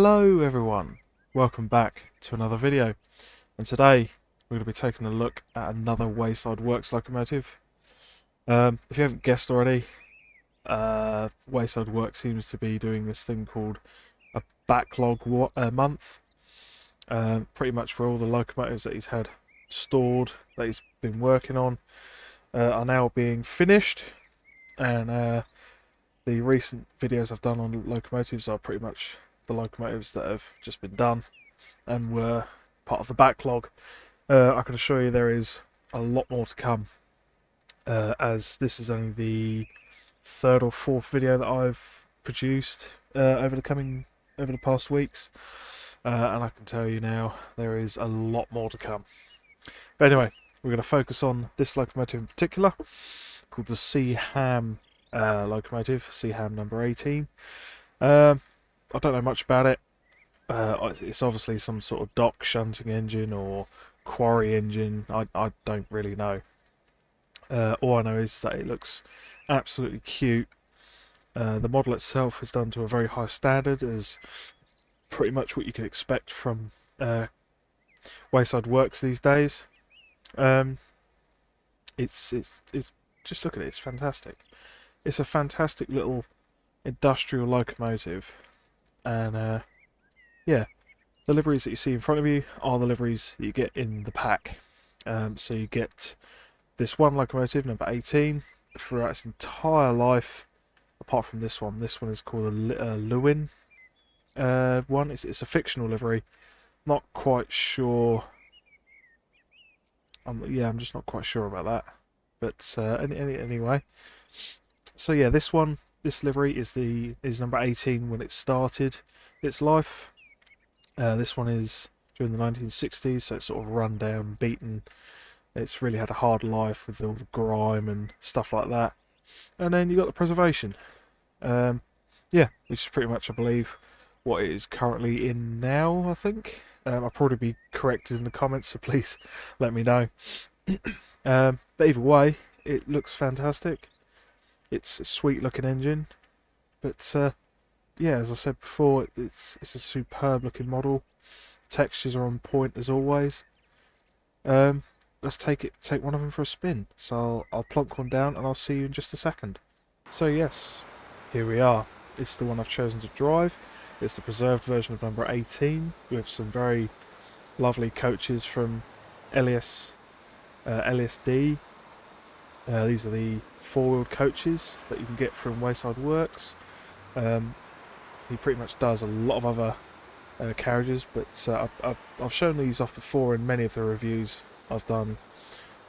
Hello everyone, welcome back to another video, and today we're going to be taking a look at another Wayside Works locomotive. If you haven't guessed already, Wayside Works seems to be doing this thing called a backlog month, pretty much where all the locomotives that he's had stored, that he's been working on, are now being finished, and the recent videos I've done on locomotives are pretty much the locomotives that have just been done and were part of the backlog. I can assure you there is a lot more to come, as this is only the third or fourth video that I've produced over the past weeks, and I can tell you now there is a lot more to come. But anyway, we're going to focus on this locomotive in particular, called the Seaham locomotive, Seaham No. 18. I don't know much about it. It's obviously some sort of dock shunting engine or quarry engine. I don't really know. All I know is that it looks absolutely cute. The model itself is done to a very high standard, as pretty much what you can expect from Wayside Works these days. It's just look at it. It's fantastic. It's a fantastic little industrial locomotive. And yeah, the liveries that you see in front of you are the liveries that you get in the pack. So you get this one locomotive, number 18, throughout its entire life, apart from this one. This one is called a Lewin one. It's a fictional livery. Not quite sure. I'm just not quite sure about that. But anyway, so yeah, this livery is number 18 when it started its life. This one is during the 1960s, so it's sort of run down, beaten. It's really had a hard life with all the grime and stuff like that. And then you got the preservation. Yeah, which is pretty much, I believe, what it is currently in now, I think. I'll probably be corrected in the comments, so please let me know. But either way, it looks fantastic. It's a sweet looking engine, but yeah, as I said before, it's a superb looking model. Textures are on point as always. Let's take one of them for a spin. So I'll plonk one down and I'll see you in just a second. So yes, here we are. It's the one I've chosen to drive. It's the preserved version of number 18 with some very lovely coaches from LSD. These are the four-wheeled coaches that you can get from Wayside Works. He pretty much does a lot of other carriages, but I've shown these off before in many of the reviews I've done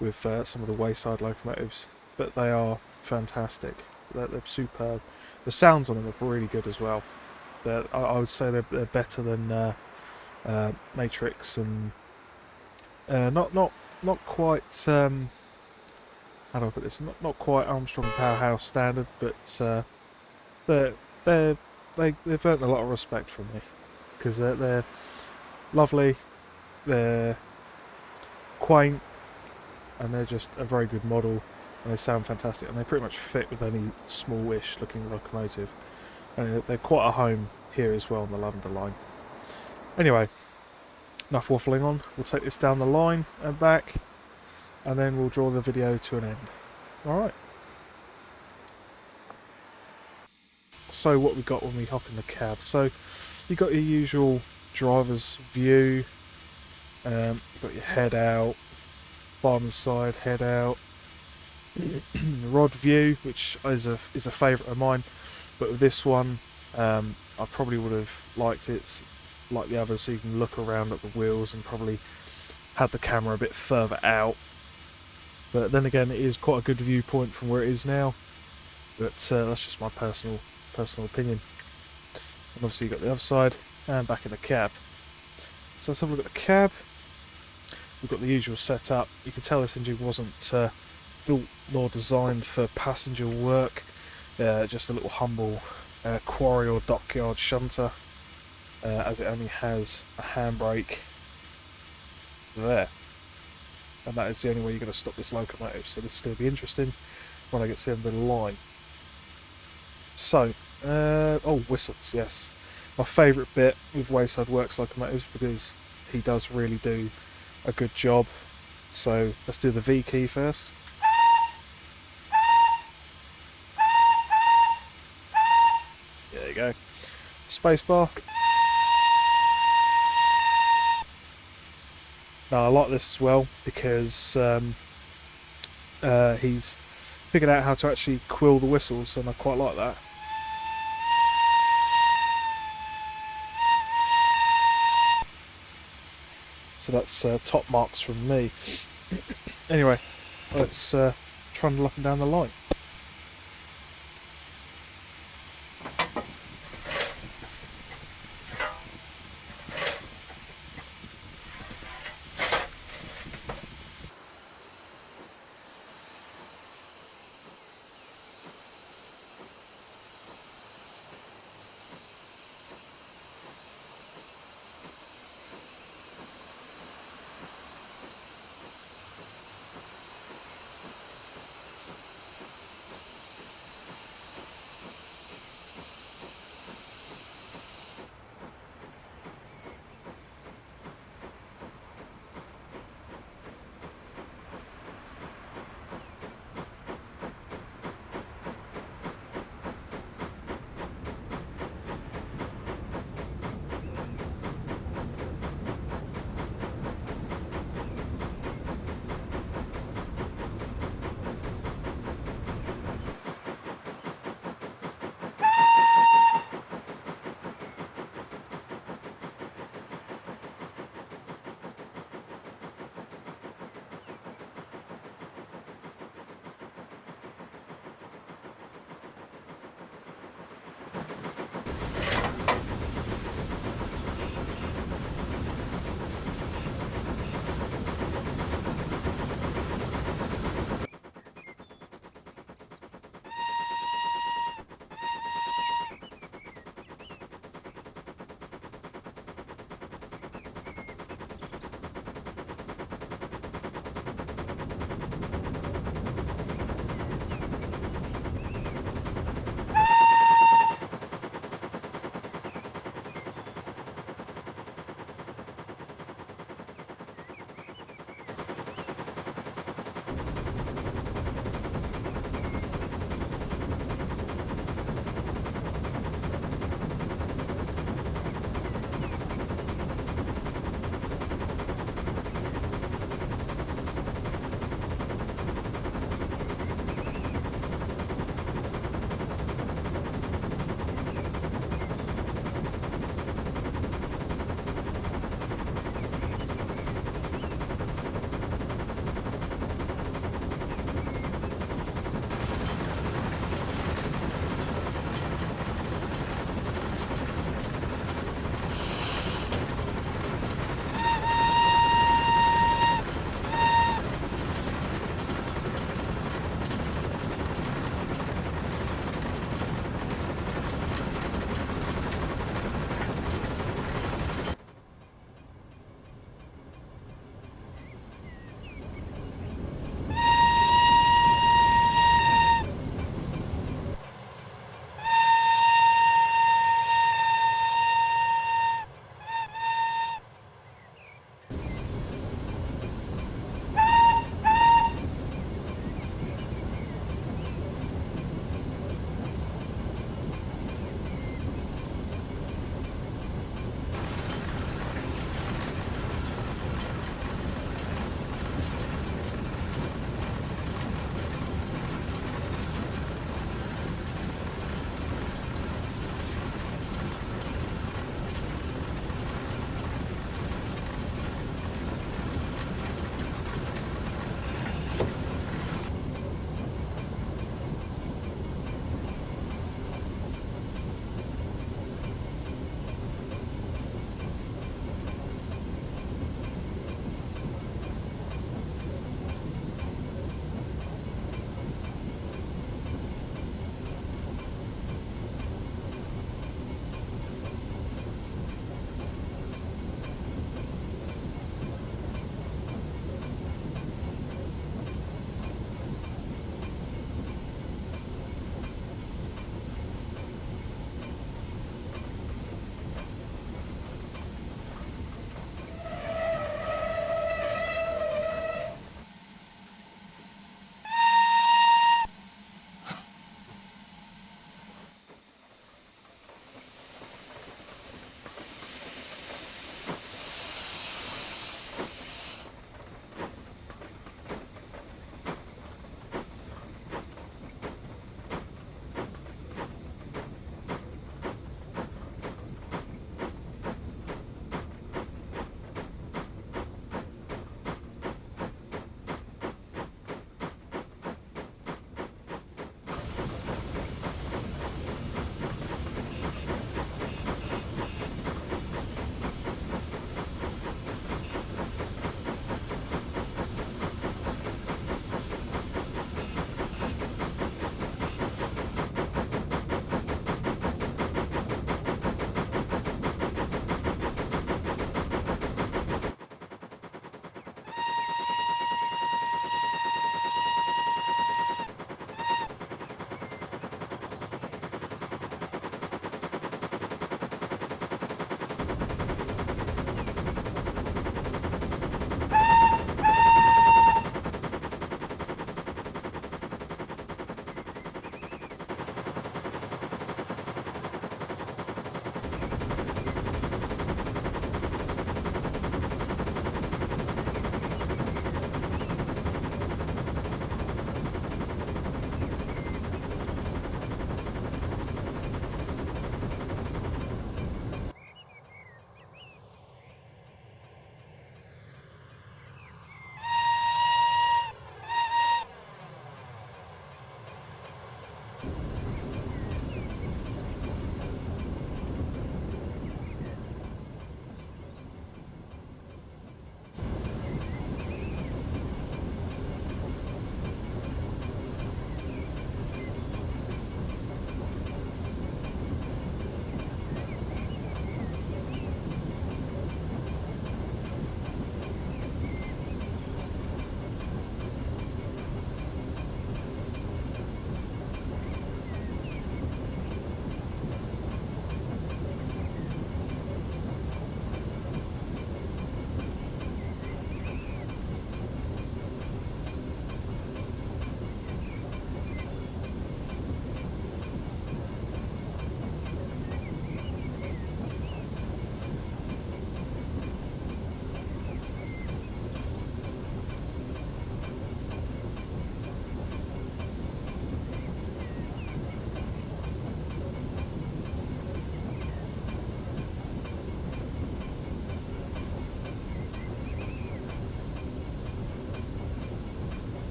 with some of the Wayside locomotives, but they are fantastic. They're superb. The sounds on them are really good as well. I would say they're better than Matrix, and not quite. How do I put this? Not quite Armstrong Powerhouse standard, but they've earned a lot of respect from me, because they're lovely, they're quaint, and they're just a very good model, and they sound fantastic, and they pretty much fit with any smallish looking locomotive, and they're quite a home here as well on the Lavender line. Anyway, enough waffling on. We'll take this down the line and back, and then we'll draw the video to an end. Alright. So what we got when we hop in the cab. So you got your usual driver's view. You've got your head out, fireman's side, head out. Rod view, which is a favourite of mine, but with this one, I probably would have liked it like the others, so you can look around at the wheels and probably had the camera a bit further out. But then again, it is quite a good viewpoint from where it is now. But that's just my personal opinion. And obviously you've got the other side and back in the cab. So let's have a look at the cab. We've got the usual setup. You can tell this engine wasn't built nor designed for passenger work. Just a little humble quarry or dockyard shunter, as it only has a handbrake there. And that is the only way you're going to stop this locomotive, so this is going to be interesting when I get to the end of the line. So, oh, whistles, yes. My favourite bit with Wayside Works locomotives, because he does really do a good job. So let's do the V key first. There you go. Spacebar. Now I like this as well because he's figured out how to actually quill the whistles, and I quite like that. So that's top marks from me. Anyway, let's trundle up and down the line.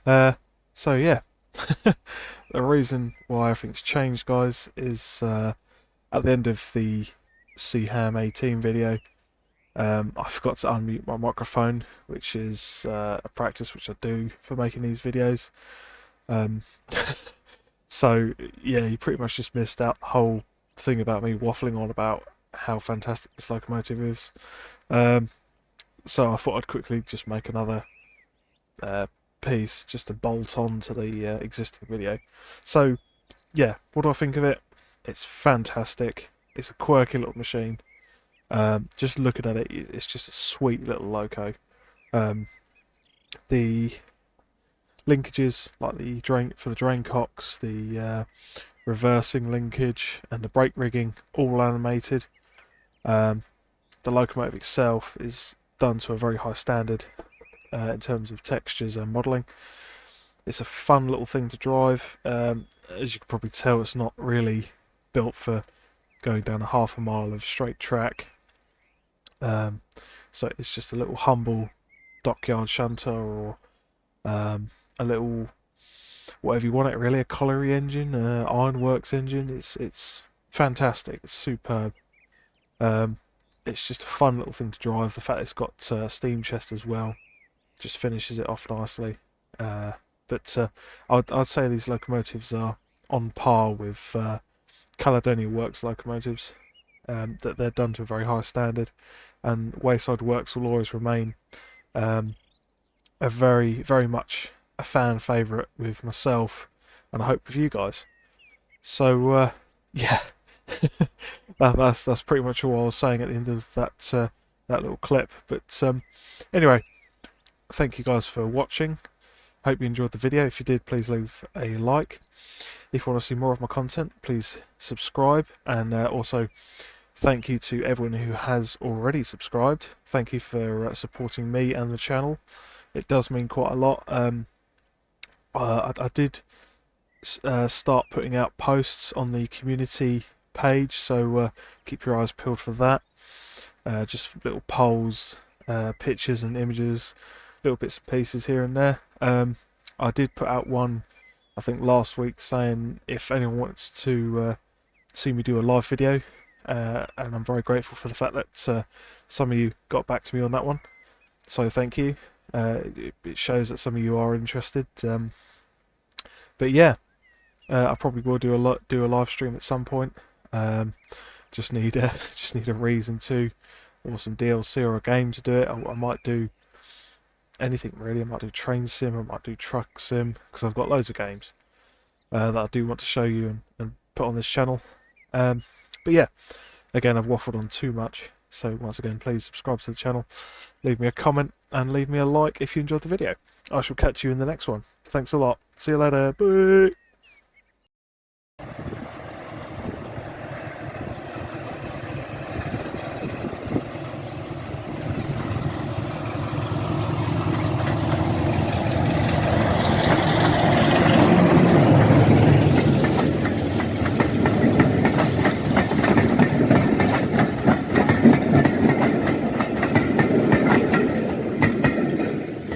So yeah, the reason why everything's changed, guys, is at the end of the Seaham 18 video, I forgot to unmute my microphone, which is a practice which I do for making these videos. Um, so yeah, you pretty much just missed out the whole thing about me waffling on about how fantastic this locomotive is. So I thought I'd quickly just make another piece just to bolt on to the existing video. So yeah, what do I think of it? It's fantastic. It's a quirky little machine. Just looking at it, it's just a sweet little loco. The linkages, like the drain for the drain cocks, the reversing linkage, and the brake rigging, all animated. The locomotive itself is done to a very high standard in terms of textures and modelling. It's a fun little thing to drive. As you can probably tell, it's not really built for going down a half a mile of straight track. So it's just a little humble dockyard shunter, or a little whatever you want it, really, a colliery engine, ironworks engine. It's fantastic. It's superb. It's just a fun little thing to drive. The fact it's got steam chest as well just finishes it off nicely. But I'd say these locomotives are on par with Caledonia Works locomotives. That they're done to a very high standard, and Wayside Works will always remain a very much a fan favourite with myself, and I hope with you guys. So yeah, that's pretty much all I was saying at the end of that that little clip. But anyway, thank you guys for watching. Hope you enjoyed the video. If you did, please leave a like. If you want to see more of my content, please subscribe, and also thank you to everyone who has already subscribed. Thank you for supporting me and the channel. It does mean quite a lot. I did start putting out posts on the community page, so keep your eyes peeled for that. Just little polls, pictures and images, little bits and pieces here and there. I did put out one, I think last week, saying if anyone wants to see me do a live video, and I'm very grateful for the fact that some of you got back to me on that one, so thank you. It shows that some of you are interested. But yeah, I probably will do a live stream at some point. Just need a reason to, or some DLC or a game to do it. I might do anything really. I might do train sim, I might do truck sim, because I've got loads of games that I do want to show you and put on this channel. But yeah, again, I've waffled on too much, so once again, please subscribe to the channel, leave me a comment, and leave me a like if you enjoyed the video. I shall catch you in the next one. Thanks a lot. See you later. Bye.